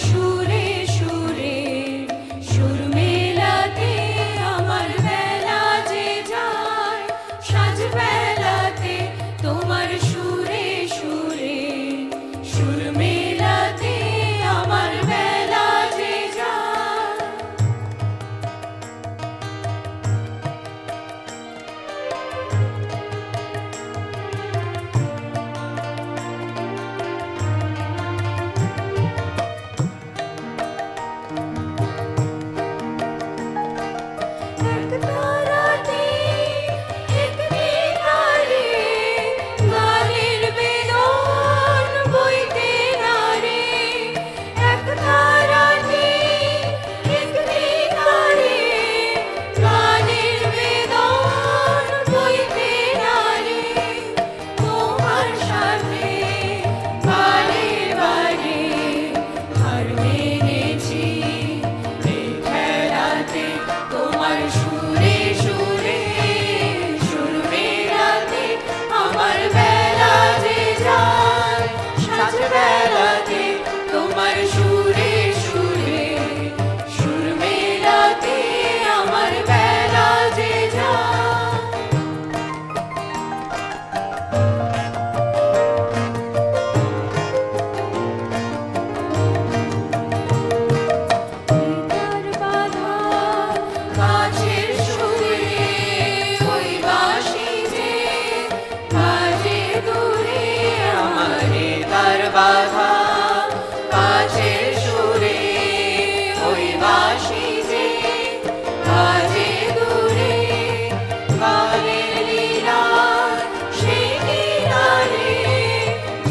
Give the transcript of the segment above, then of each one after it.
সুরে সুরে সুর মেলাতে আমার বেলা যে যায়, সাজ বেলাতে তোমার সুরে সুরে সুর মেলাতে আমার বেলা যে যায়। তোমার সুরে সুরে সুর মেলাতে আমার বেলা যে যায়। তার বাধা কাছের সুরে ওই বাঁশি যে বাজে দূরে আমারে, তার বাধা কাছের সুরে ওই বাঁশি যে বাজে দূরে, গানের লীলার সেই কিনারে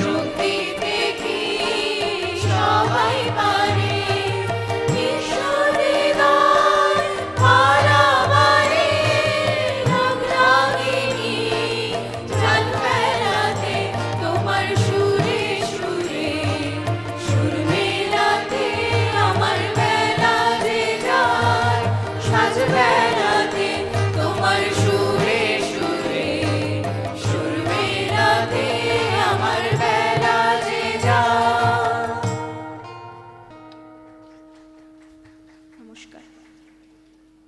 যোগ দিতে কি সবাই পারে, ঈশ্বরে গান পারাবারে রাগরাগিনী জাল ফেলাতে তোমার সুরে সুরে সুর মেলাতে আমার বেলা যে যায়, সাজ বেলাতে তোমার সুরে সুরে সুর মেলাতে আমার বেলা যে যায়। নমস্কার।